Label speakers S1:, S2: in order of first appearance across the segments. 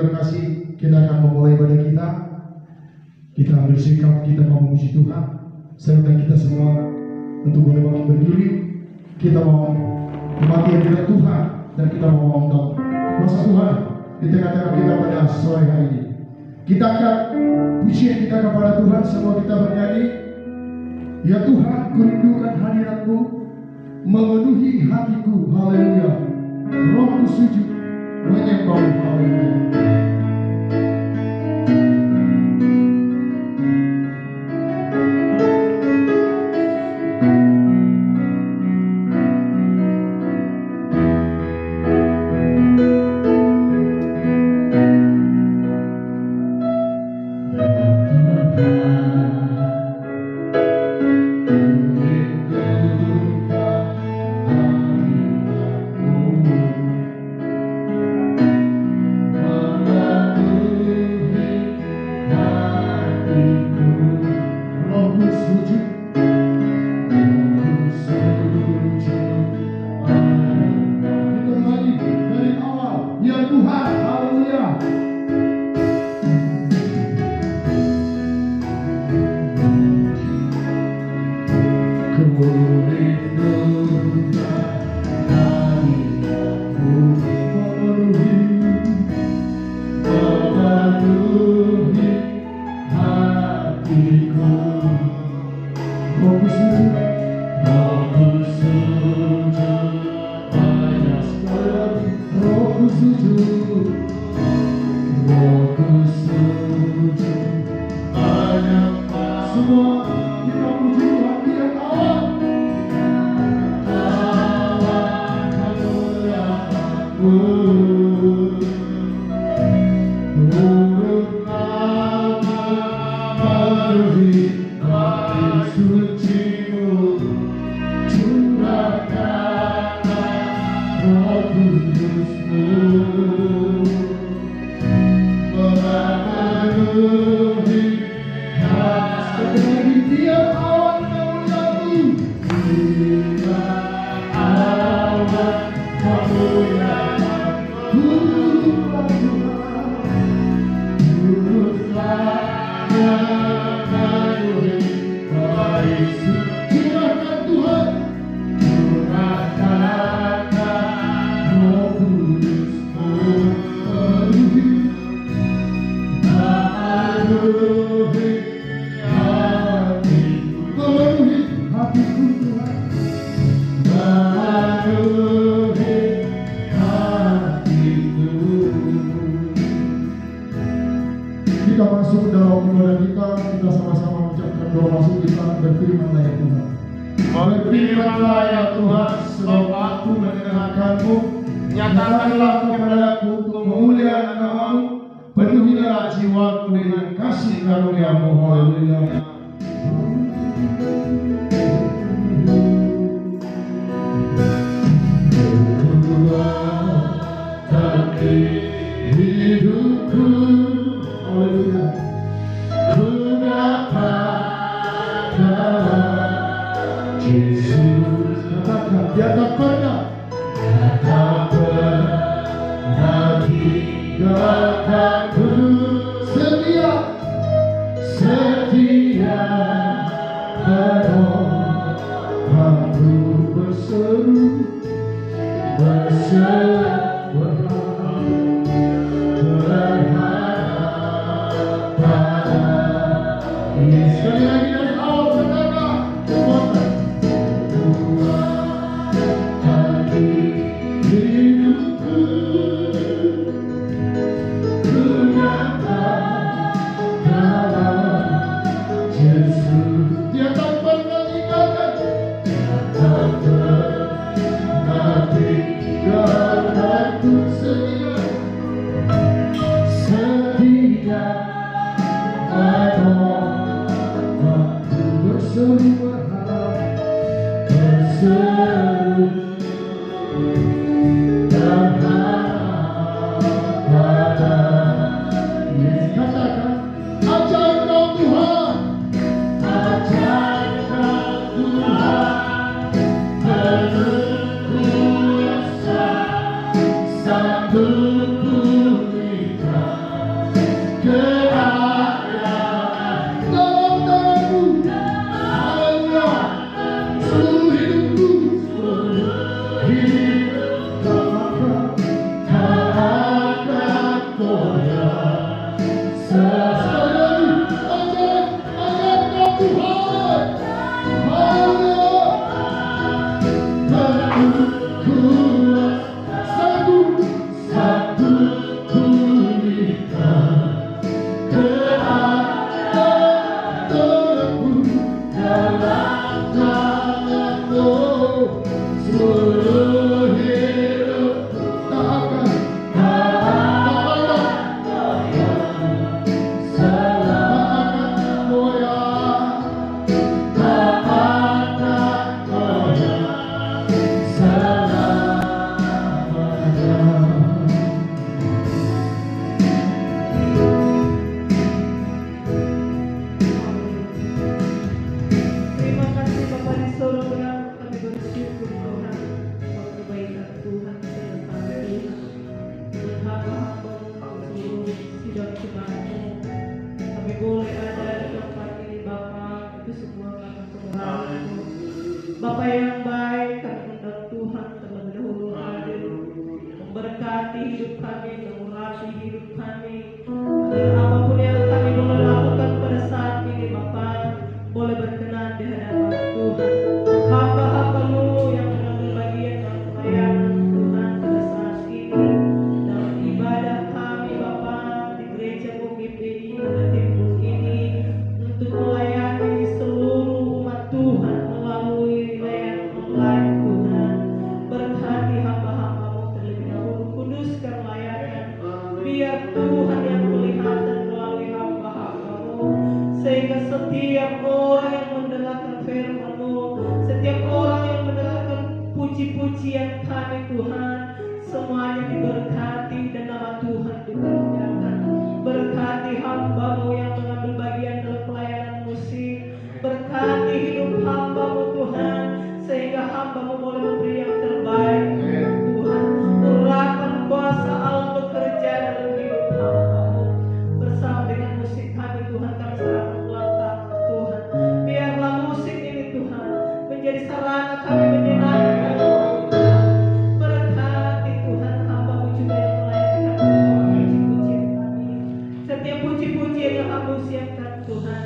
S1: terkasih, kita akan memulai ibadah kita. Kita bersikap, kita mau memuji Tuhan. Serta kita semua untuk boleh bangkit berdiri. Kita mau memati hadirat Tuhan dan kita mau mengundang kuasa Tuhan di tengah-tengah kita pada sore hari ini. Kita akan pujian kita kepada Tuhan, semua kita bernyanyi. Ya Tuhan, kurindukan hadirat-Mu memenuhi hatiku, haleluya. Rohku sujud menyembah, haleluya. Kita masuk dalam ibadah kita sama-sama mengucapkan doa masuk kita berfirmanlah ya Tuhan. Berfirmanlah ya Tuhan, sebab aku mendengarkan-Mu, nyatakanlah kepadaku kemuliaan nama-Mu, penuhilah jiwaku dengan kasih karunia-Mu, haleluya. Hidupku, haleluya, ku dapat Yesus, katakan dia tak pernah tinggalkanku, setia penuh aku berseru sekali lagi dari awal katakan hidupku, ku dapat dalam Yesus. Dia tak pernah tinggalkan, tinggalkanku, setia berseru berharap, berseru berharap pada Yesus. Katakan, ajaib Kau Tuhan, ajaib Kau Tuhan, penuh kuasa, sanggup pulihkan seluruh hidup takkan goyah, takkan goyah, takkan goyah selamanya.
S2: Terima kasih Bapa di surga, kami bersyukur Tuhan buat kebaikan Tuhan dalam kami Tuhan. Hamba-hamba seluruh sidang jemaat-Mu, kami boleh ada di tempat ini Bapa, itu semua karena kemurahan-Mu. Bapa yang baik, kami undang Tuhan terlebih dahulu hadir memberkati hidup kami, mengurapi hidup kami. Dan apapun yang kami boleh lakukan pada saat ini Bapa, boleh berkenan di hadapan Tuhan. Hamba-hamba-Mu yang mengambil bagian dalam pelayanan Tuhan pada saat ini, dalam ibadah kami Bapa di gereja Bukit ini, Timur ini, untuk melayani seluruh umat Tuhan melalui layanan online Tuhan. Berkati hamba-hamba-Mu terlebih dahulu, kuduskan layanan, biar Tuhan yang kelihatan melalui hamba-hamba-Mu, sehingga setiap orang yang mendengarkan firman-Mu, setiap orang yang mendengarkan puji-pujian kami Tuhan, semuanya diberkati dan nama Tuhan dimuliakan. Berkati hamba-Mu yang mengambil bagian dalam pelayanan musik, berkati hidup hamba-Mu Tuhan, sehingga hamba-Mu boleh memberi yang terbaik Tuhan. Urapan kuasa Allah bekerja dalam hidup hamba-Mu bersama dengan musik kami Tuhan. Kami serahkan ulang tangan Tuhan, biarlah musik ini Tuhan menjadi sarana kami menyenangkan Tuhan. Berkati Tuhan hamba-Mu juga yang melayani kami dengan puji-pujian kami. Setiap puji-pujian yang Hamba siapkan Tuhan,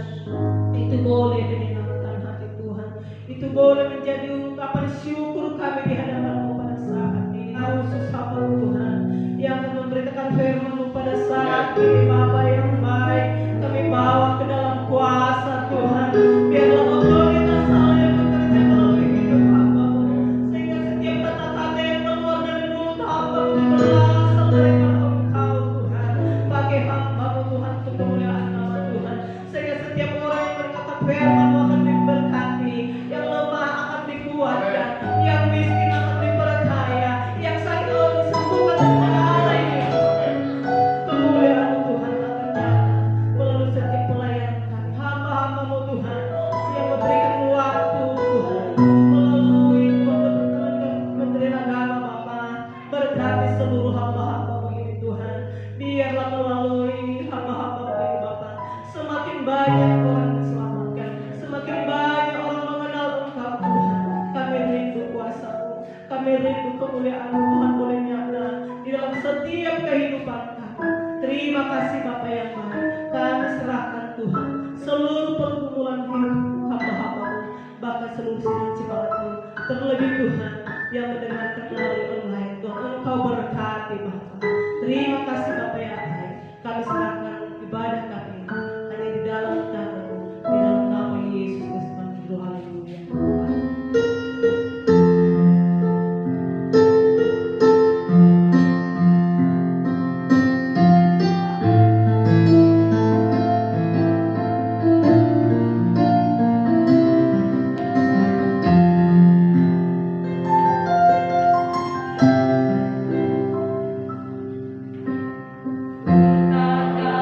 S2: itu boleh menyenangkan hati Tuhan, itu boleh menjadi ungkapan syukur kami di hadapan-Mu pada saat ini. Khusus hamba Tuhan yang akan memberitakan firman-Mu pada saat ini Bapa yang baik, kami bawa ke dalam kuasa Tuhan. Biarlah otoritas Allah yang bekerja melalui hidup hamba-Mu, sehingga setiap kata-kata yang keluar dari mulut hamba-Mu berasal daripada Engkau Tuhan. Pakai hamba-Mu Tuhan untuk kemuliaan nama Tuhan, sehingga setiap orang yang berkata firman-Mu akan diberkati, yang lemah akan dikuatkan, yang miskin akan diperkaya, yang sakit Allah disembuhkan dan mengalami kemuliaan Tuhan akan datang melalui setiap pelayanan kami. Hamba-hamba-Mu Tuhan yang memberikan waktu Tuhan melalui Menteri Agama Bapa, berkati seluruh hamba-hamba-Mu ini Tuhan. Biarlah melalui hamba-hamba-Mu ini Bapa, semakin banyak orang diselamatkan, semakin banyak orang mengenal Engkau Tuhan. Kami rindu kuasa-Mu, kami rindu kemuliaan-Mu Tuhan boleh nyata di dalam setiap kehidupan kami. Terima kasih Bapa yang baik, kami serahkan Tuhan seluruh pergumulan hidup hamba-hamba-Mu, bahkan seluruh sidang jemaat-Mu, terlebih Tuhan yang mendengarkan melalui online. Tuhan Engkau berkati Bapa. Terima kasih Bapa yang baik, kami serahkan ibadah kami hanya di dalam tangan-Mu, di dalam nama Yesus Kristus. Haleluya. Kata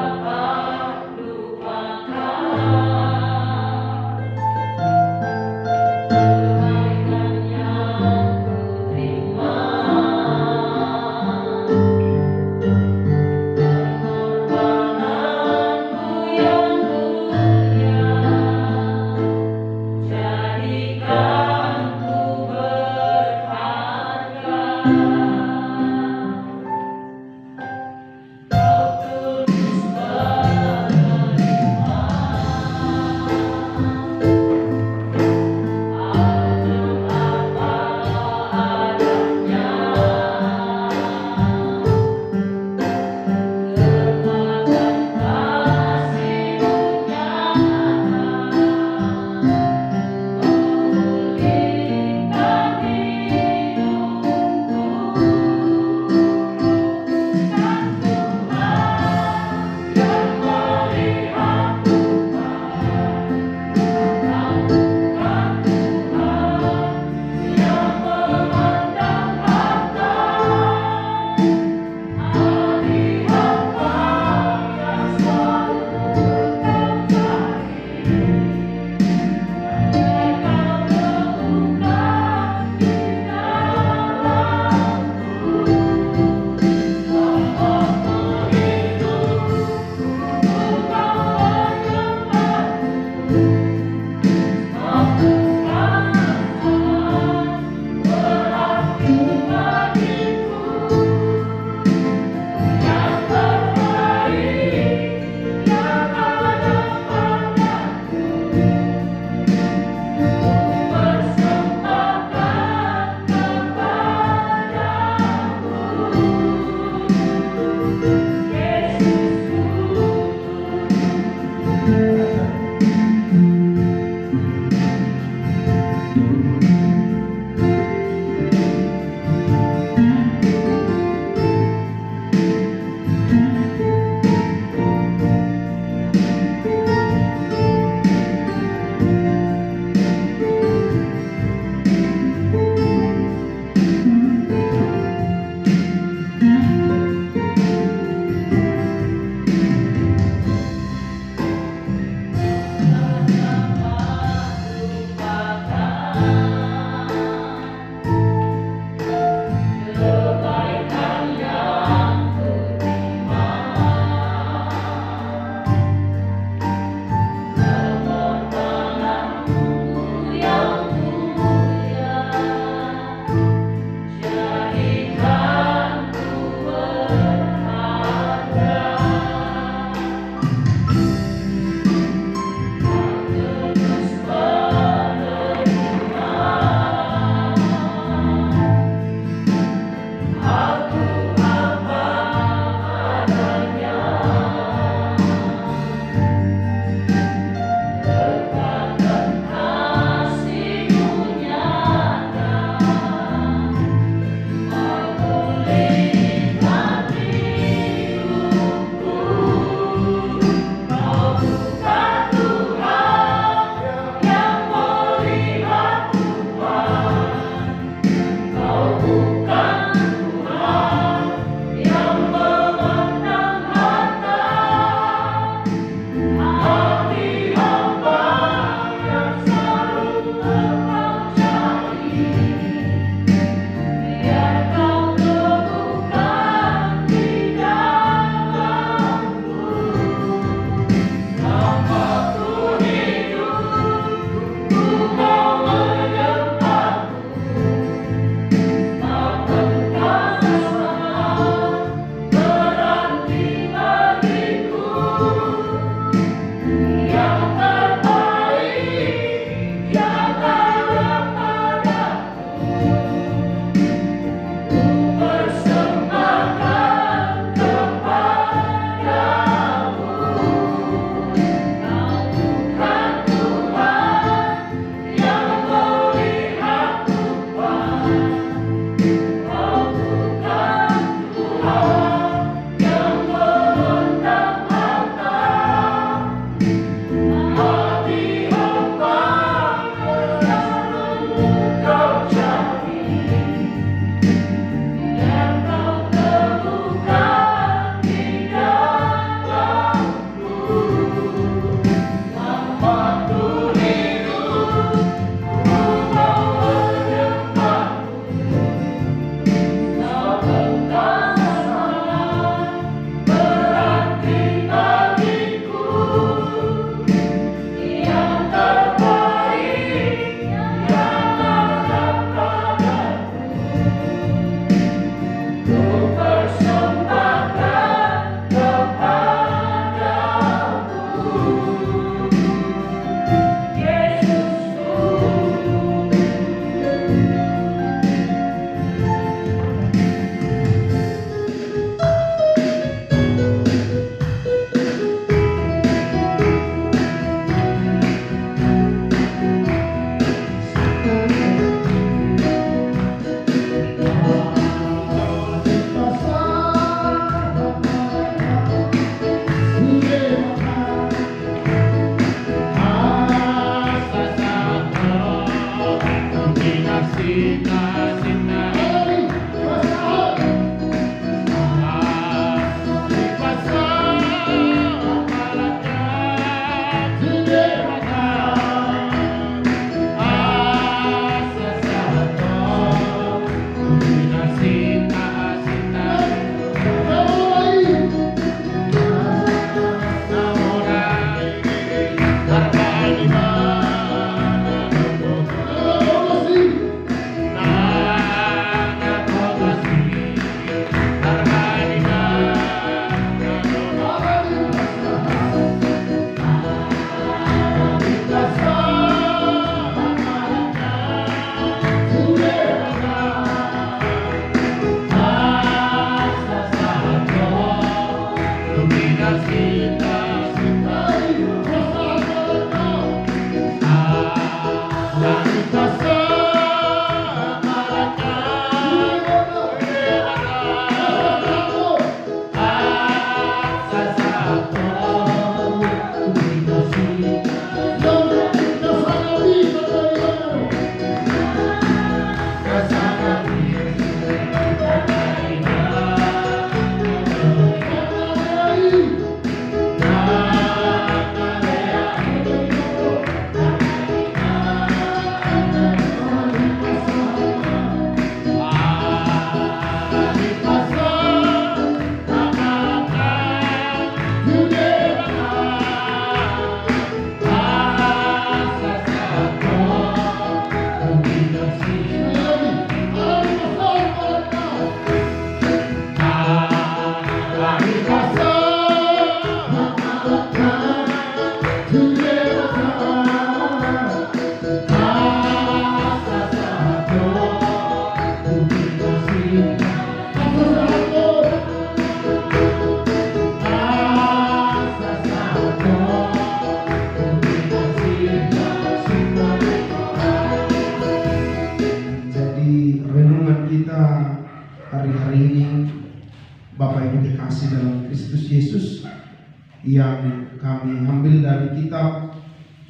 S1: yang kami ambil dari kitab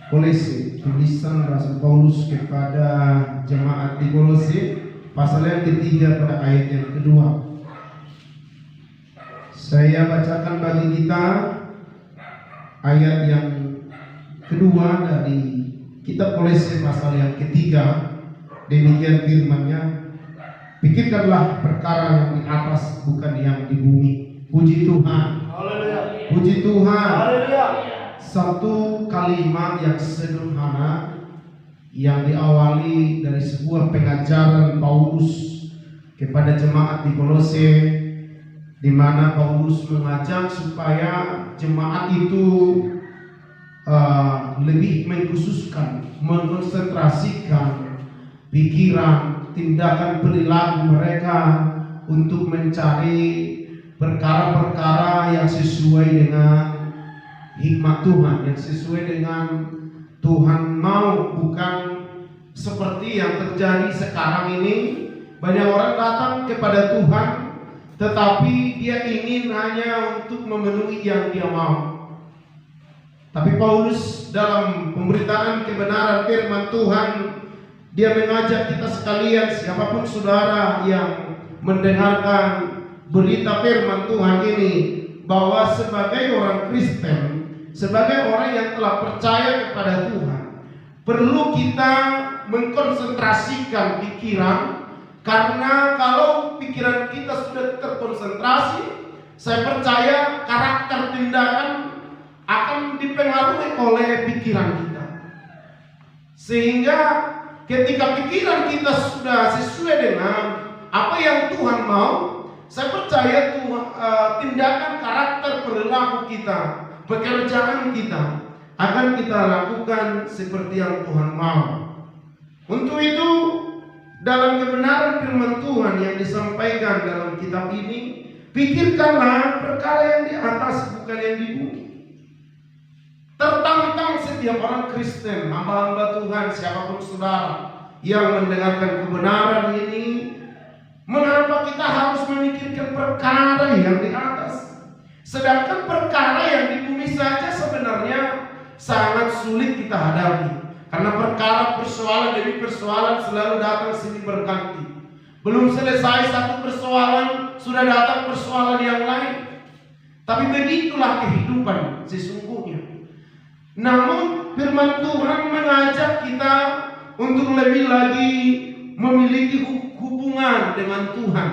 S1: Kolose, tulisan Rasul Paulus kepada jemaat di Kolose, pasal yang ketiga pada ayat yang kedua. Saya bacakan bagi kita ayat yang kedua dari kitab Kolose pasal yang ketiga. Demikian firman-Nya, pikirkanlah perkara yang di atas, bukan yang di bumi. Puji Tuhan. Puji Tuhan. Satu kalimat yang sederhana yang diawali dari sebuah pengajaran Paulus kepada jemaat di Kolose, di mana Paulus mengajak supaya jemaat itu lebih mengkhususkan, mengkonsentrasikan pikiran, tindakan, perilaku mereka untuk mencari perkara-perkara yang sesuai dengan hikmat Tuhan, yang sesuai dengan Tuhan mau, bukan seperti yang terjadi sekarang ini. Banyak orang datang kepada Tuhan, tetapi dia ingin hanya untuk memenuhi yang dia mau. Tapi Paulus dalam pemberitaan kebenaran firman Tuhan, dia mengajak kita sekalian, siapapun saudara yang mendengarkan berita firman Tuhan ini, bahwa sebagai orang Kristen, sebagai orang yang telah percaya kepada Tuhan, perlu kita mengkonsentrasikan pikiran, karena kalau pikiran kita sudah terkonsentrasi, saya percaya karakter tindakan akan dipengaruhi oleh pikiran kita. Sehingga ketika pikiran kita sudah sesuai dengan apa yang Tuhan mau, saya percaya tindakan, karakter, perilaku kita, pekerjaan kita akan kita lakukan seperti yang Tuhan mau. Untuk itu, dalam kebenaran firman Tuhan yang disampaikan dalam kitab ini, pikirkanlah perkara yang di atas, bukan yang di bumi. Tertantang setiap orang Kristen, hamba-hamba Tuhan, siapapun saudara yang mendengarkan kebenaran ini, mengapa kita harus memikirkan perkara yang di atas, sedangkan perkara yang di bumi saja sebenarnya sangat sulit kita hadapi. Karena
S3: Karena perkara persoalan demi persoalan selalu datang silih berganti. Belum selesai satu persoalan, sudah datang persoalan yang lain. Tapi begitulah kehidupan sesungguhnya. Namun firman Tuhan mengajak kita untuk lebih lagi memiliki hubungan dengan Tuhan,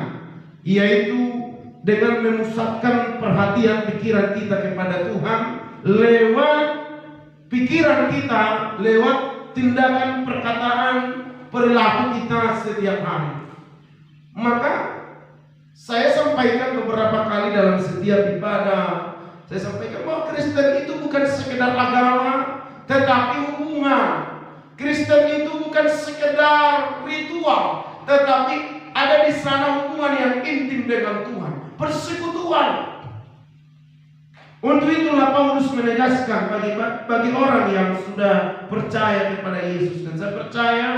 S3: yaitu dengan memusatkan perhatian pikiran kita kepada Tuhan lewat pikiran kita, lewat tindakan, perkataan, perilaku kita setiap hari. Maka saya sampaikan beberapa kali dalam setiap ibadah, saya sampaikan bahwa Kristen itu bukan sekedar agama, tetapi hubungan. Kristen itu bukan sekedar ritual, tetapi ada di sana hubungan yang intim dengan Tuhan, persekutuan. Untuk itulah Paulus menegaskan bagi orang yang sudah percaya kepada Yesus, dan saya percaya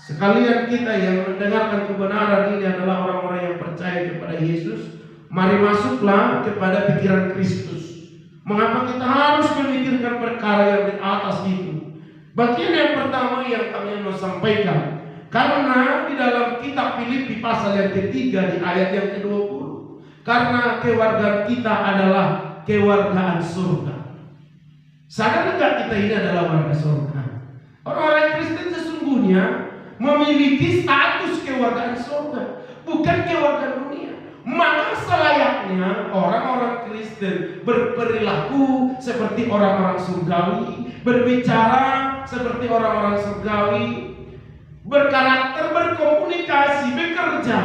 S3: sekalian kita yang mendengarkan kebenaran ini adalah orang-orang yang percaya kepada Yesus. Mari masuklah kepada pikiran Kristus. Mengapa kita harus memikirkan perkara yang di atas itu? Bagian yang pertama yang kami mau sampaikan, karena di dalam kitab Filipi pasal yang ketiga di ayat yang ke-20, karena kewargaan kita adalah kewargaan surga. Sadar enggak kita ini adalah warga surga? Orang-orang Kristen sesungguhnya memiliki status kewargaan surga, bukan kewargaan dunia. Maka selayaknya orang-orang Kristen berperilaku seperti orang-orang surgawi, berbicara seperti orang-orang surgawi, berkarakter, berkomunikasi, bekerja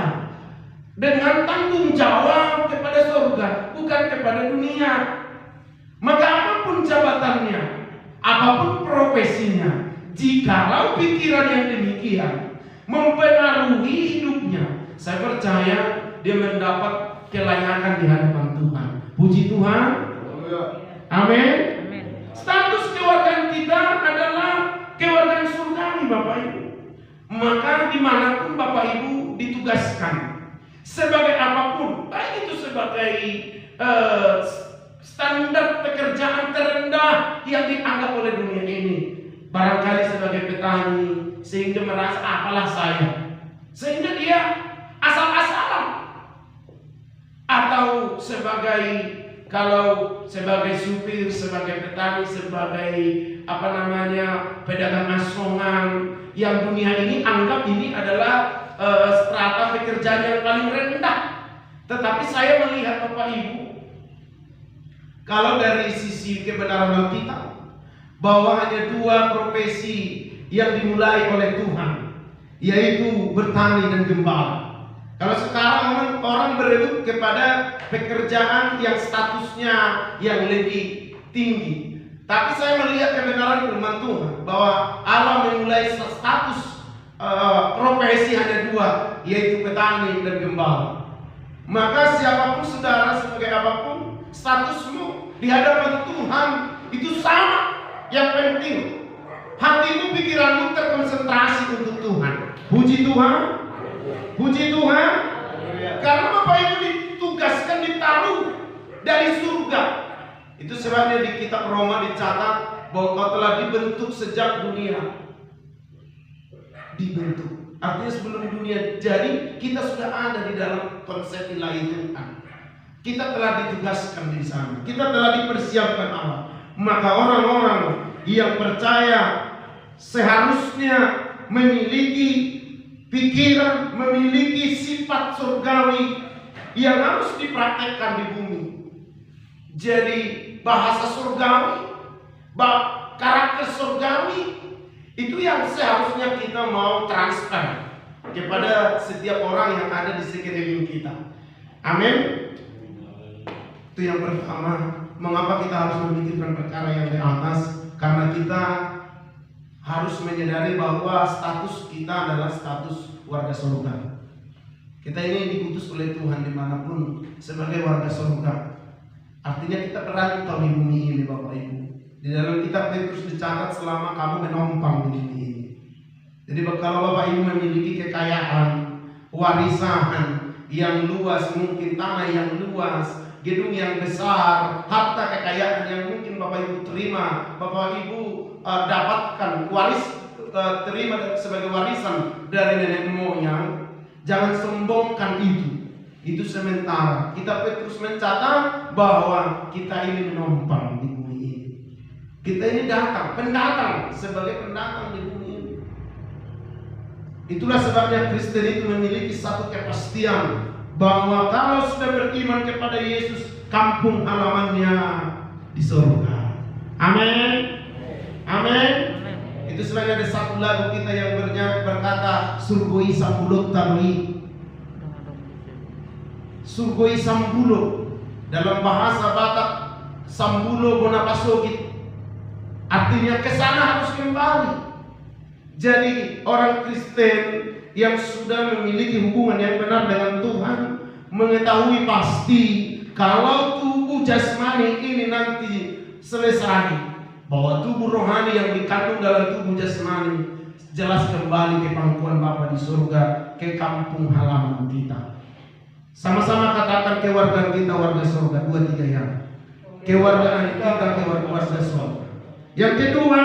S3: dengan tanggung jawab kepada surga, bukan kepada dunia. Maka apapun jabatannya, apapun profesinya, jikalau pikiran yang demikian mempengaruhi hidupnya, saya percaya dia mendapat kelayakan di hadapan Tuhan. Puji Tuhan. Amin. Status kewargaan kita adalah kewargaan surgawi, Bapak Ibu. Maka dimanapun Bapak Ibu ditugaskan, sebagai apapun, baik itu sebagai standar pekerjaan terendah yang dianggap oleh dunia ini, barangkali sebagai petani, sehingga merasa apalah saya, sehingga dia asal-asalan. Atau kalau sebagai supir, sebagai petani, sebagai pedagang asongan, yang dunia ini anggap ini adalah strata pekerjaan yang paling rendah. Tetapi saya melihat Bapak Ibu, kalau dari sisi kebenaran Alkitab, bahwa hanya dua profesi yang dimulai oleh Tuhan, yaitu bertani dan gembala. Kalau sekarang orang berebut kepada pekerjaan yang statusnya yang lebih tinggi. Tapi saya melihat kebenaran firman Tuhan bahwa Allah memulai status profesi hanya dua, yaitu petani dan gembala. Maka siapapun saudara, sebagai apapun statusmu di hadapan Tuhan itu sama. Yang penting hatimu, pikiranmu terkonsentrasi untuk Tuhan. Puji Tuhan. Puji Tuhan. Karena Bapak Ibu ditugaskan, ditaruh dari surga. Itu sebabnya di kitab Roma dicatat bahwa kau telah dibentuk sejak dunia. Dibentuk, artinya sebelum dunia jadi, kita sudah ada di dalam konsep ilahi Tuhan. Kita telah ditugaskan di sana, kita telah dipersiapkan Allah. Maka orang-orang yang percaya seharusnya memiliki pikiran, memiliki sifat surgawi yang harus dipraktekkan di bumi. Jadi bahasa surgawi, karakter surgawi, itu yang seharusnya kita mau transfer kepada setiap orang yang ada di sekeliling kita. Amin. Itu yang pertama. Mengapa kita harus memikirkan perkara yang di atas? Karena kita harus menyadari bahwa status kita adalah status warga surga. Kita ini diutus oleh Tuhan dimanapun sebagai warga surga. Artinya kita perantau di bumi ini, Bapak Ibu. Di dalam kitab Petrus dicatat selama kamu menompang di bumi ini. Jadi kalau Bapak Ibu memiliki kekayaan, warisan yang luas, mungkin tanah yang luas, gedung yang besar, harta kekayaan yang mungkin Bapak Ibu terima, Bapak Ibu dapatkan terima sebagai warisan dari nenek moyang, jangan sombongkan itu. Itu sementara. Kita terus mencatat bahwa kita ini menumpang di bumi ini. Kita ini pendatang sebagai pendatang di bumi ini. Itulah sebabnya Kristen itu memiliki satu kepastian bahwa kalau sudah beriman kepada Yesus, kampung halamannya di surga. Amin. Amin. Itu sebabnya ada satu lagu kita yang berkata surgoi sambulot tanui. Surgoi sambulo, dalam bahasa Batak sambulo bonapasogit, artinya ke sana harus kembali. Jadi orang Kristen yang sudah memiliki hubungan yang benar dengan Tuhan mengetahui pasti kalau tubuh jasmani ini nanti selesai, bahwa tubuh rohani yang dikandung dalam tubuh jasmani jelas kembali ke pangkuan Bapa di surga, ke kampung halaman kita. Sama-sama katakan kewargaan kita warga surga, 2-3 yang. Kewargaan kita kewarga surga. Yang kedua,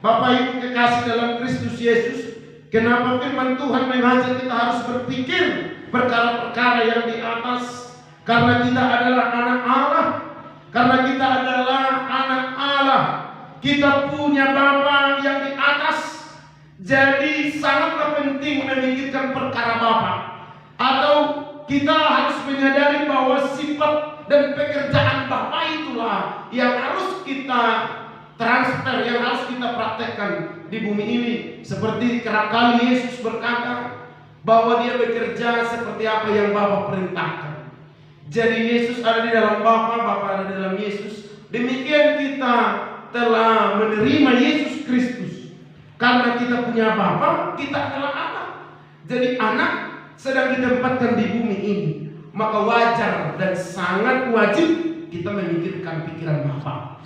S3: Bapak Ibu kekasih dalam Kristus Yesus, kenapa firman Tuhan mengajak kita harus berpikir perkara-perkara yang di atas? Karena kita adalah anak Allah. Karena kita adalah anak Allah. Kita punya Bapa yang di atas. Jadi sangatlah penting memikirkan perkara Bapa. Atau kita harus menyadari bahwa sifat dan pekerjaan Bapa itulah yang harus kita transfer, yang harus kita praktekkan di bumi ini. Seperti kerap kali Yesus berkata bahwa dia bekerja seperti apa yang Bapa perintahkan. Jadi Yesus ada di dalam Bapa, Bapa ada di dalam Yesus. Demikian kita telah menerima Yesus Kristus. Karena kita punya Bapa, kita adalah anak. Jadi anak sedang ditempatkan di bumi ini, maka wajar dan sangat wajib kita memikirkan pikiran Bapa.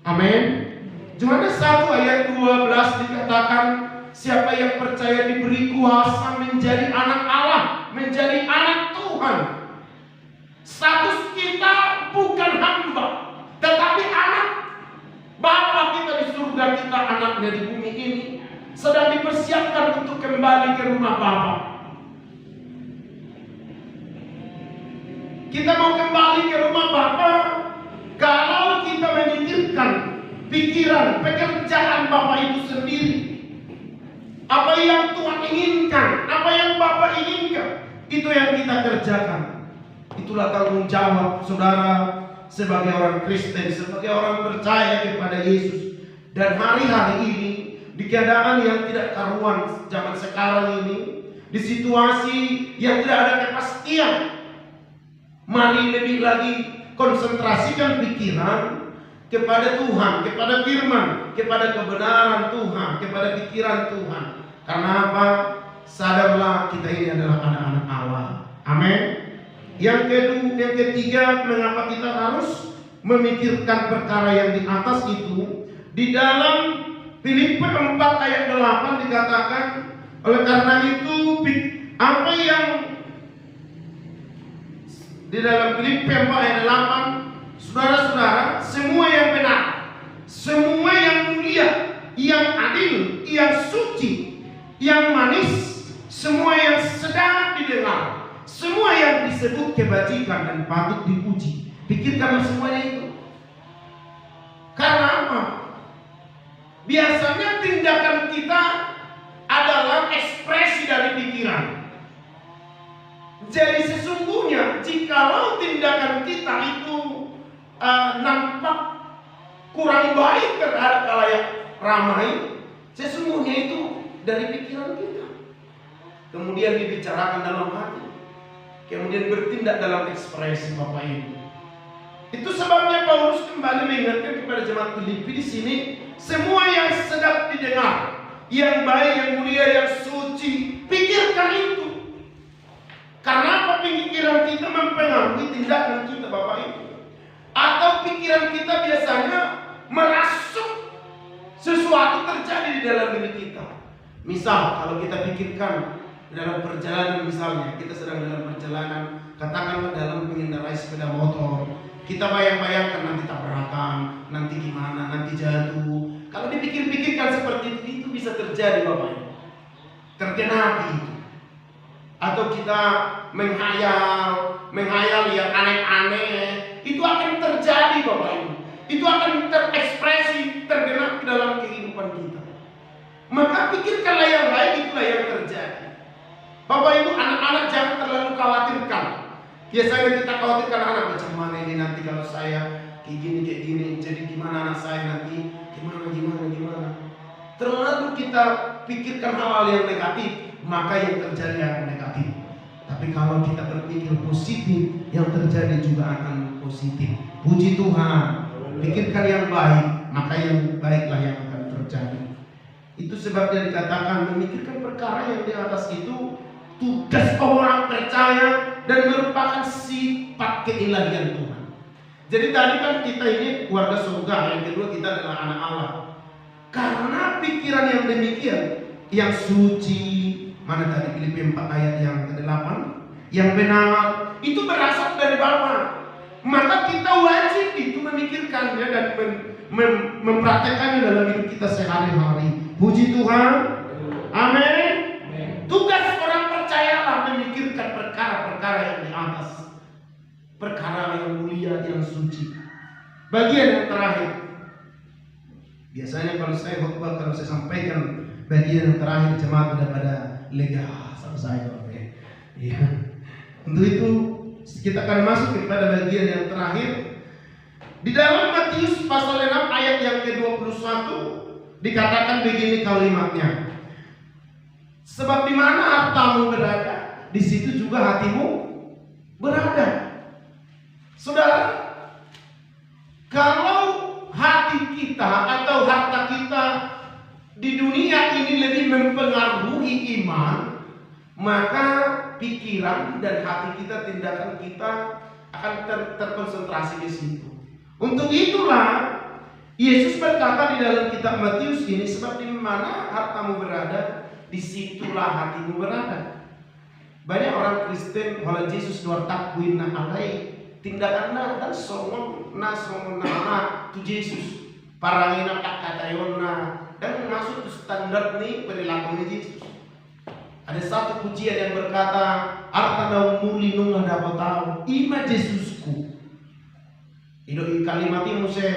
S3: Amin. Yohanes 1 ayat 12 dikatakan, siapa yang percaya diberi kuasa menjadi anak Allah, menjadi anak Tuhan. Status kita bukan hamba, tetapi anak. Bapa kita di surga, kita anaknya di bumi ini, sedang dipersiapkan untuk kembali ke rumah Bapa. Kita mau kembali ke rumah Bapa kalau kita memikirkan pikiran, pekerjaan Bapa itu sendiri. Apa yang Tuhan inginkan, apa yang Bapa inginkan, itu yang kita kerjakan. Itulah tanggung jawab saudara sebagai orang Kristen, sebagai orang percaya kepada Yesus. Dan hari-hari ini, di keadaan yang tidak karuan zaman sekarang ini, di situasi yang tidak ada kepastian, mari lebih lagi konsentrasikan pikiran kepada Tuhan, kepada firman, kepada kebenaran Tuhan, kepada pikiran Tuhan. Karena apa? Sadarlah kita ini adalah anak-anak Allah. Amin. Yang ketiga, mengapa kita harus memikirkan perkara yang di atas itu? Di dalam Filipi 4 ayat 8 dikatakan, oleh karena itu apa yang di dalam Filipi 4 ayat 8, saudara-saudara, semua yang benar, semua yang mulia, yang adil, yang suci, yang manis, semua yang sedang didengar, semua yang disebut kebajikan dan patut dipuji, pikirkanlah semuanya itu. Karena apa? Biasanya tindakan kita adalah ekspresi dari pikiran. Jadi sesungguhnya jikalau tindakan kita itu nampak kurang baik terhadap khalayak ramai, sesungguhnya itu dari pikiran kita. Kemudian dibicarakan dalam hati, kemudian bertindak dalam ekspresi Bapak Ibu. Itu sebabnya Paulus kembali mengingatkan kepada jemaat Filipi di sini, semua yang sedap didengar, yang baik, yang mulia, yang suci, pikirkan itu. Karena apa? Pikiran kita mempengaruhi tindakan kita, Bapak Ibu. Atau pikiran kita biasanya merasuk sesuatu terjadi di dalam diri kita. Misal kalau kita pikirkan dalam perjalanan, misalnya kita sedang dalam perjalanan, katakanlah dalam mengendarai sepeda motor, kita bayang-bayangkan nanti tabrakan, nanti gimana, nanti jatuh. Kalau dipikir-pikirkan seperti itu bisa terjadi Bapak Ibu. Tergenapi itu. Atau kita menghayal yang aneh-aneh, itu akan terjadi Bapak Ibu. Itu akan terekspresi, tergenapi dalam kehidupan kita. Maka pikirkanlah yang baik, itulah yang terjadi. Bapak Ibu, anak-anak jangan terlalu khawatirkan. Biasanya kita khawatirkan anak, macam mana ini nanti kalau saya kayak gini, jadi gimana anak saya nanti, gimana. Terlalu kita pikirkan hal-hal yang negatif, maka yang terjadi akan negatif. Tapi kalau kita berpikir positif, yang terjadi juga akan positif. Puji Tuhan. Pikirkan yang baik, maka yang baiklah yang akan terjadi. Itu sebabnya dikatakan memikirkan perkara yang di atas itu tugas orang percaya dan merupakan sifat keilahian Tuhan. Jadi tadi kan kita ini keluarga surga, yang kedua kita adalah anak Allah. Karena pikiran yang demikian, yang suci, mana tadi Filipi 4 ayat yang ke-8, yang benar, itu berasal dari Bapa. Maka kita wajib itu memikirkannya dan mempraktekannya dalam hidup kita sehari-hari. Puji Tuhan. Amin. Tugas orang percayalah memikirkan perkara-perkara yang di atas, perkara yang mulia, yang suci. Bagian yang terakhir, biasanya kalau saya khotbah, kalau saya sampaikan bagian yang terakhir, jemaat udah pada lega sama saya. Ya. Untuk itu kita akan masuk kepada bagian yang terakhir. Di dalam Matius pasal 6 ayat yang ke-21 dikatakan begini kalimatnya. Sebab di mana hartamu berada, di situ juga hatimu berada. Saudara, kalau hati kita atau harta kita di dunia ini lebih mempengaruhi iman, maka pikiran dan hati kita, tindakan kita akan terkonsentrasi di situ. Untuk itulah Yesus berkata di dalam kitab Matius ini, sebab di mana hartamu berada, disitulah hatimu berada. Banyak orang Kristen kalau Yesus luar takwin na alai tindakan dan somon na tu Yesus parangina kakatayon na dan masuk ke standar nih perilaku Yesus. Ada satu pujian yang berkata, arta daun muli nung dapat tahu ima Yesusku. Itu kalimat ini se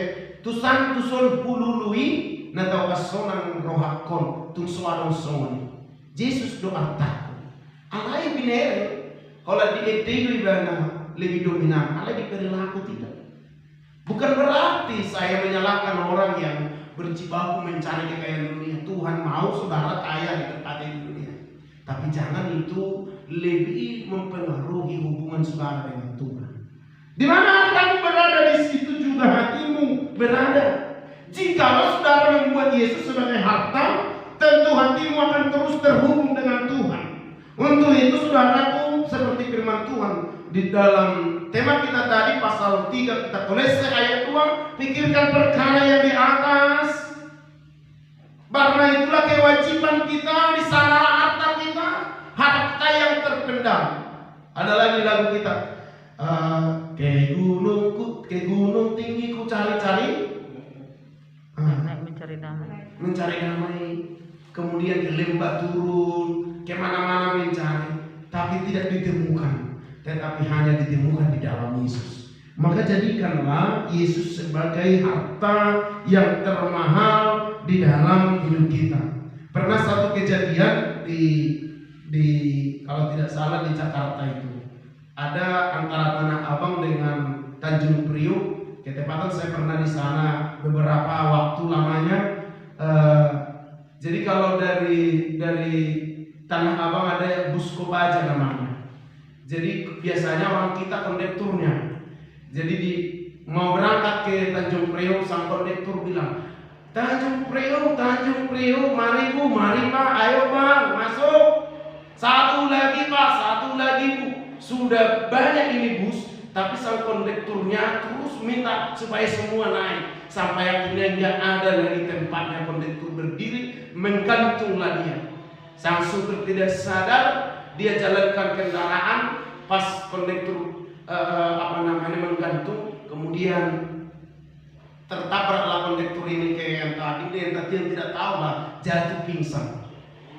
S3: tusan tuson pulului na tau kasonang rohakon tung suadong songon. Yesus doa takut. Alai binere kalau di itu ibana lebih dominan, alai di perilaku tidak. Bukan berarti saya menyalahkan orang yang berjibaku mencari kekayaan dunia. Tuhan mau saudara kaya di tempat dunia. Tapi jangan itu lebih mempengaruhi hubungan saudara dengan Tuhan. Di mana hartamu berada, di situ juga hatimu berada. Jikalau saudara membuat Yesus sebagai harta, tentu hatimu akan terus terhubung dengan Tuhan. Untuk itu saudaraku, seperti firman Tuhan di dalam tema kita tadi pasal 3 kita Kolose ayat 2, pikirkan perkara yang di atas. Karena itulah kewajiban kita, di sana harta kita, harta yang terpendam. Ada lagi lagu kita, ke gunung tinggi ku cari-cari, mencari damai. Kemudian ke lembah turun, ke mana-mana mencari, tapi tidak ditemukan, tetapi hanya ditemukan di dalam Yesus. Maka jadikanlah Yesus sebagai harta yang termahal di dalam hidup kita. Pernah satu kejadian di kalau tidak salah di Jakarta itu, ada antara Tanah Abang dengan Tanjung Priok. Ketepatan saya pernah di sana beberapa waktu lamanya. Jadi kalau dari Tanah Abang ada bus Kopaja namanya. Jadi biasanya orang kita kondekturnya. Jadi mau berangkat ke Tanjung Priok, sang kondektur bilang, Tanjung Priok, mari bu, mari pak, ayo bang, masuk. Satu lagi pak, satu lagi bu. Sudah banyak ini bus, tapi sang kondekturnya terus minta supaya semua naik. Sampai akhirnya dia ada lagi tempatnya kondektur berdiri, menggantunglah dia. Sang supir tidak sadar, dia jalankan kendaraan, pas kondektur menggantung, kemudian tertabraklah kondektur ini kayak yang tadi, yang tidak tahu lah jatuh pingsan.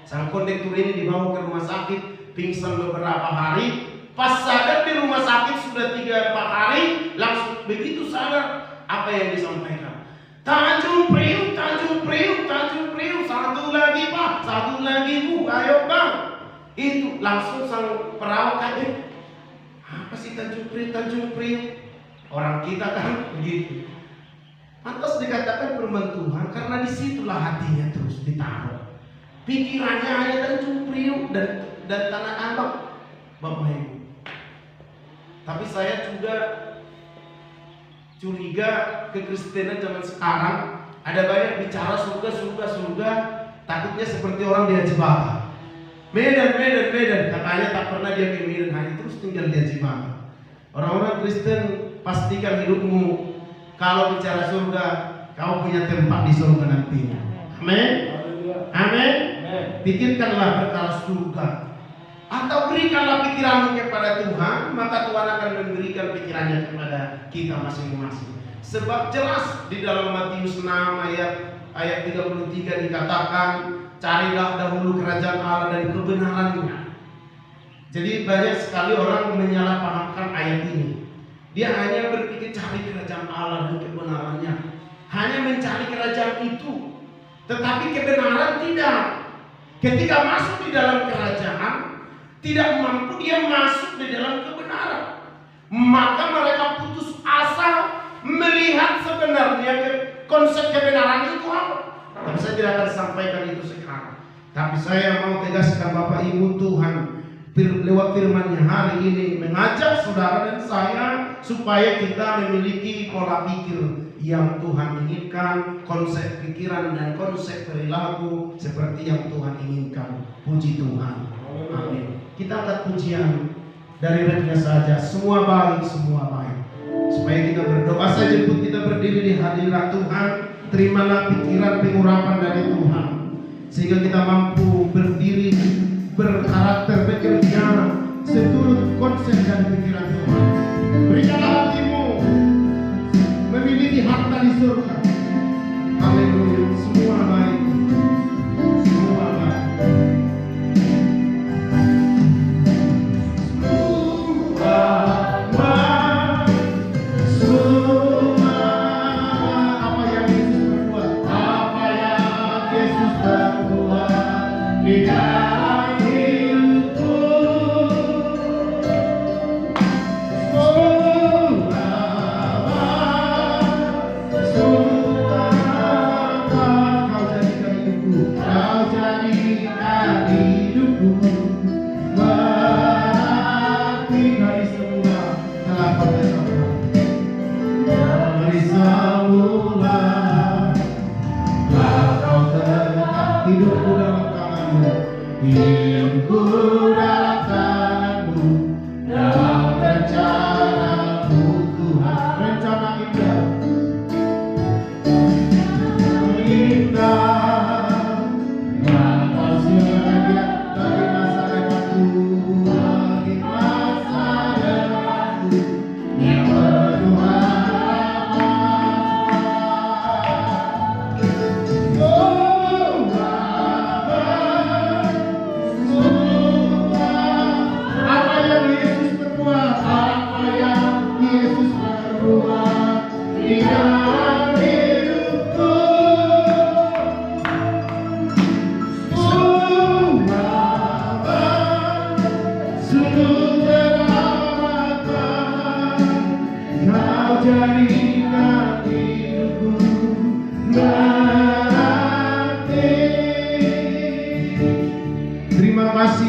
S3: Sang kondektur ini dibawa ke rumah sakit, pingsan beberapa hari. Pas sadar di rumah sakit sudah 3-4 hari, langsung begitu sadar apa yang disampaikan. Tanjung Priuk, Tanjung Priuk, Tanjung Priuk, satu lagi Pak, satu lagi Bu, ayo Bang. Itu langsung sang perawat kaget. Apa sih Tanjung Priuk, Tanjung Priuk? Orang kita kan begitu. Pantas dikatakan firman Tuhan karena disitulah hatinya terus ditaruh. Pikirannya hanya Tanjung Priuk dan Tanah Abang, Bapak Ibu. Tapi saya juga curiga kekristenan zaman sekarang ada banyak bicara surga, surga, surga, takutnya seperti orang di Haji Baka. Medan, Medan, Medan, katanya tak pernah dia ke Medan, hanya terus tinggal di Haji Baka. Orang-orang Kristen, pastikan hidupmu kalau bicara surga, kau punya tempat di surga nantinya. Amin. Amin. Pikirkanlah perkara surga, atau berikanlah pikiranmu kepada Tuhan, maka Tuhan akan memberikan pikirannya kepada kita masing-masing. Sebab jelas di dalam Matius 6 ayat 33 dikatakan, carilah dahulu kerajaan Allah dan kebenarannya. Jadi banyak sekali orang menyalahpahamkan ayat ini. Dia hanya berpikir cari kerajaan Allah dan kebenarannya, hanya mencari kerajaan itu, tetapi kebenaran tidak. Ketika masuk di dalam kerajaan, tidak mampu dia masuk di dalam kebenaran, maka mereka putus asa melihat sebenarnya konsep kebenaran itu apa. Tapi saya tidak akan sampaikan itu sekarang. Tapi saya mau tegaskan Bapak Ibu, Tuhan lewat firman-Nya hari ini mengajak saudara dan saya supaya kita memiliki pola pikir yang Tuhan inginkan, konsep pikiran dan konsep perilaku seperti yang Tuhan inginkan. Puji Tuhan. Amin. Kita angkat pujian dari refnya saja. Semua baik, semua baik. Supaya kita berdoa, saya jemput kita berdiri di hadirat Tuhan. Terimalah pikiran pengurapan dari Tuhan, sehingga kita mampu berdiri, berkarakter, bekerja seturut konsep dan pikiran Tuhan. Berikanlah hatimu memiliki harta di surga. Haleluya. Semua baik, semua baik.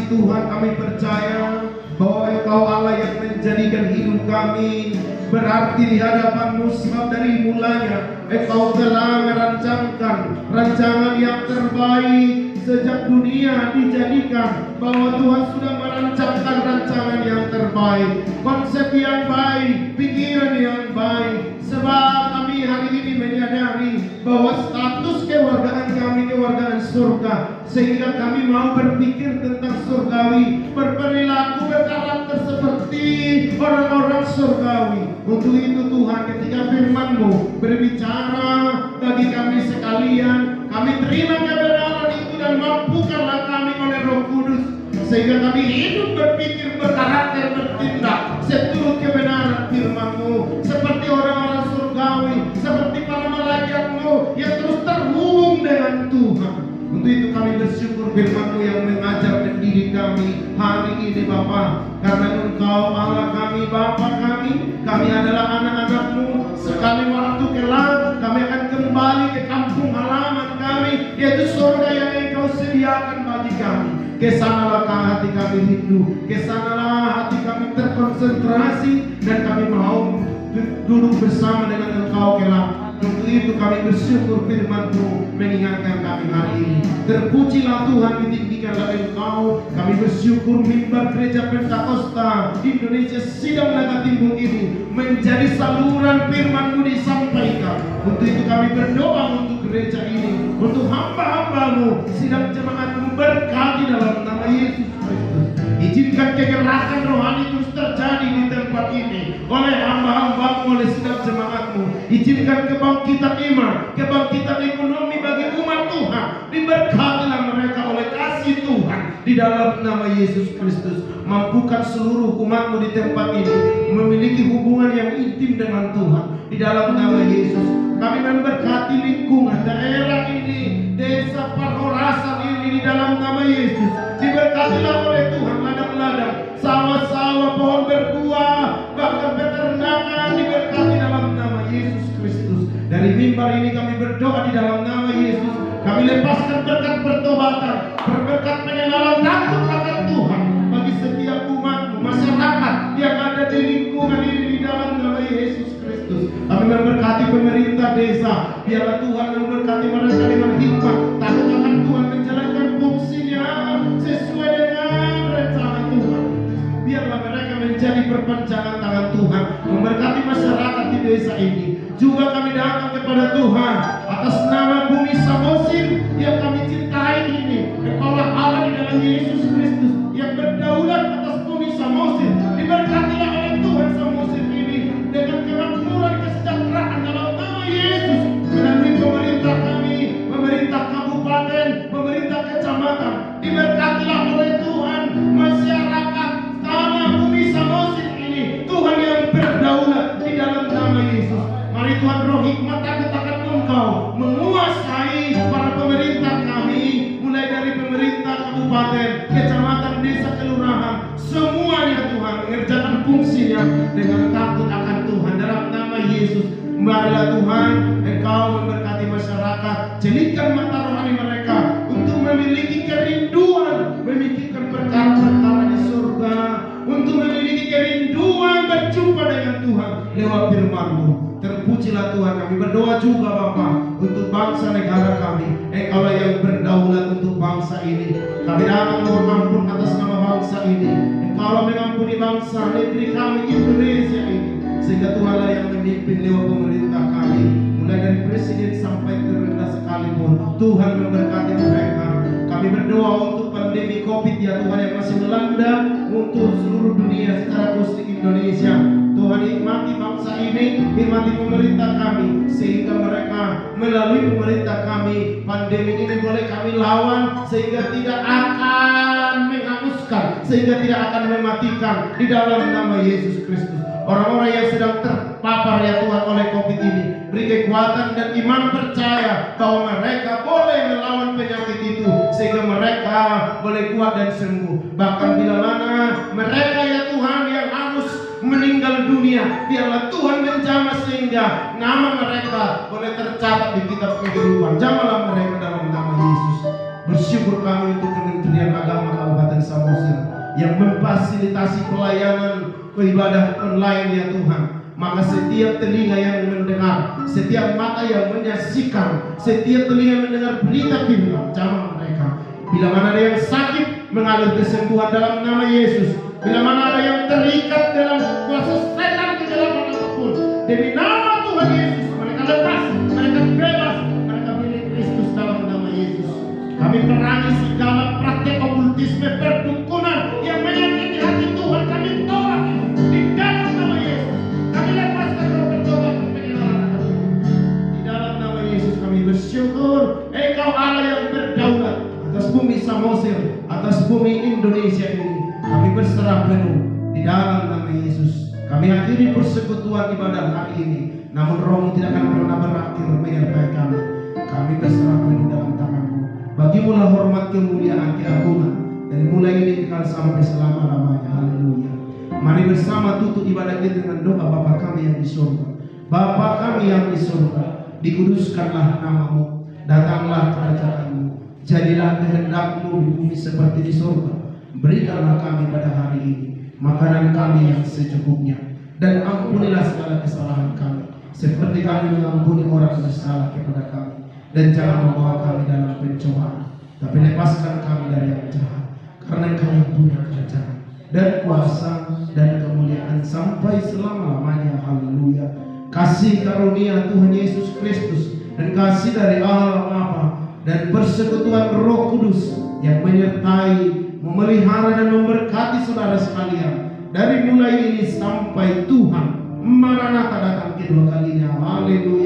S3: Tuhan, kami percaya bahwa Engkau Allah yang menjadikan hidup kami berarti di hadapan-Mu, sebab dari mulanya Engkau telah merancangkan rancangan yang terbaik sejak dunia dijadikan, bahwa Tuhan sudah merancangkan rancangan yang terbaik, konsep yang baik, pikiran yang baik. Sebab kami hari ini menyadari bahwa status kewargaan kami kewargaan surga, sehingga kami mau berpikir tentang surgawi, berperilaku berkarakter seperti orang-orang surgawi, Untuk itu Tuhan, ketika firman-Mu berbicara bagi kami sekalian, kami terima kebenaran itu dan mampukanlah kami oleh Roh Kudus, sehingga kami hidup, berpikir, berkarakter, bertindak seturut kebenaran firman-Mu, seperti orang-orang surgawi, seperti para malaikat-Mu yang terus terhubung dengan Tuhan. Untuk itu kami bersyukur firman-Mu yang mengajar dan didik kami hari ini Bapa, karena Engkau Allah kami, Bapa kami adalah anak-anak-Mu. Sekali waktu kelak kami akan kembali ke kampung halaman kami, yaitu surga yang Engkau sediakan bagi kami. Kesanalah hati kami rindu, kesanalah hati kami terkonsentrasi, dan kami mau duduk bersama dengan Engkau kelak. Untuk itu kami bersyukur firman-Mu mengingatkan kami hari ini. Terpujilah Tuhan, ditinggikanlah Engkau. Kami bersyukur mimbar Gereja Pentakosta Indonesia Sidang Naga Timbung ini menjadi saluran firman-Mu disampaikan. Untuk itu kami berdoa untuk gereja ini, untuk hamba-hamba-Mu, sidang jemaat-Mu, berkati dalam nama Yesus Kristus. Izinkan kegerakan rohani terus terjadi di tempat ini oleh hamba-hamba-Mu, oleh sidang jemaat-Mu. Izinkan kebangkitan iman, kebangkitan ekonomi bagi umat Tuhan. Diberkatilah mereka oleh kasih Tuhan di dalam nama Yesus Kristus. Mampukan seluruh umat-Mu di tempat ini memiliki hubungan yang intim dengan Tuhan di dalam nama Yesus. Kami memberkati lingkungan daerah ini, desa Parorasan ini di dalam nama Yesus. Diberkatilah oleh Tuhan ladang-ladang, sawah-sawah, pohon berbuah, bahkan peternakan diberkati dalam nama Yesus Kristus. Dari mimbar ini kami berdoa di dalam nama Yesus. Kami lepaskan berkat pertobatan, berkat pengenalan takut akan Tuhan bagi setiap umat-Mu, masyarakat yang ada di lingkungan ini di dalam nama Yesus Kristus. Kami memberkati pemerintah desa, biarlah Tuhan memberkati mereka dengan hikmat, takut akan Tuhan, menjalankan fungsinya sesuai dengan rencana Tuhan. Biarlah mereka menjadi perpanjangan tangan Tuhan, memberkati masyarakat di desa ini. Juga kami datang kepada Tuhan atas nama bumi Samosir yang kami cintai ini. Engkaulah Allah di dalam Yesus Kristus yang berdaulat atas bumi Samosir. Diberkatilah oleh Tuhan Samosir ini dengan kemakmuran, kesejahteraan dalam nama Yesus. Melalui pemerintah kami, pemerintah kabupaten, pemerintah kecamatan, diberkatilah oleh Tuhan masyarakat tanah bumi Samosir ini. Tuhan yang berdaulat di dalam nama Yesus. Mari Tuhan, roh hikmat takut akan Engkau menguasai para pemerintah kami, mulai dari pemerintah kabupaten, kecamatan, desa, kelurahan, semuanya Tuhan mengerjakan fungsinya dengan takut akan Tuhan dalam nama Yesus. Marilah Tuhan, Engkau memberkati masyarakat, jelikan mata rohani mereka untuk memiliki kerinduan memikirkan perkara-perkara di surga, untuk memiliki kerinduan berjumpa dengan Tuhan lewat firman-Mu. Terpujilah Tuhan, kami berdoa juga Bapa untuk bangsa negara kami. Engkaulah yang berdaulat untuk bangsa ini. Kami datang mohon ampun atas nama bangsa ini. Engkaulah mengampuni bangsa negeri kami Indonesia ini, sehingga Tuhanlah yang memimpin lewat pemerintah kami, mulai dari presiden sampai terendah sekalipun. Tuhan memberkati mereka. Kami berdoa untuk pandemi COVID ya Tuhan yang masih melanda untuk seluruh dunia secara khusus Indonesia. Tuhan nikmati bangsa ini, nikmati pemerintah kami, sehingga mereka melalui pemerintah kami pandemi ini boleh kami lawan, sehingga tidak akan menghanguskan, sehingga tidak akan mematikan di dalam nama Yesus Kristus. Orang-orang yang sedang terpapar ya Tuhan oleh COVID ini, beri kekuatan dan iman percaya bahwa mereka boleh melawan penyakit itu, sehingga mereka boleh kuat dan sembuh. Bahkan bila mana mereka ya Tuhan yang harus meninggal dunia, biarlah Tuhan menjamah sehingga nama mereka boleh tercatat di kitab kehidupan. Jamahlah mereka dalam nama Yesus. Bersyukur kami untuk Kementerian Agama Kabupaten Samosir yang memfasilitasi pelayanan ibadah online ya Tuhan. Maka setiap telinga yang mendengar, setiap mata yang menyaksikan, setiap telinga mendengar berita firman, jamah mereka. Bila mana ada yang sakit, mengalir kesembuhan dalam nama Yesus. Bila mana ada yang terikat dalam kuasa setan kegelapan apapun, demi nama Tuhan Yesus, mereka lepas, mereka bebas, mereka milik Kristus dalam nama Yesus. Kami perangi segala praktek okultisme, perdukunan yang menyakiti hati Tuhan. Kami tolak di dalam nama Yesus. Kami lepas berserah penuh di dalam nama Yesus. Kami akhiri persekutuan ibadah hari ini, namun Roh-Mu tidak akan pernah berakhir menyertai kami. Kami berserah penuh dalam tangan-Mu. Bagimulah hormat, kemuliaan, keagungan dari mulai ini kekal sampai selama-lamanya. Haleluya. Mari bersama tutup ibadah kita dengan doa Bapa kami yang di surga. Bapa kami yang di surga, dikuduskanlah nama-Mu, datanglah kerajaan-Mu, jadilah kehendak-Mu di bumi seperti di surga. Berikanlah kami pada hari ini makanan kami yang secukupnya, dan ampunilah segala kesalahan kami seperti kami mengampuni orang yang bersalah kepada kami, dan jangan membawa kami dalam pencobaan, tapi lepaskan kami dari yang jahat, karena Engkau yang punya kerajaan dan kuasa dan kemuliaan sampai selama-lamanya. Haleluya. Kasih karunia Tuhan Yesus Kristus dan kasih dari Allah Bapa dan persekutuan Roh Kudus yang menyertai, memelihara dan memberkati saudara sekalian dari mulai ini sampai Tuhan Maranatha datang kedua kalinya. Haleluya.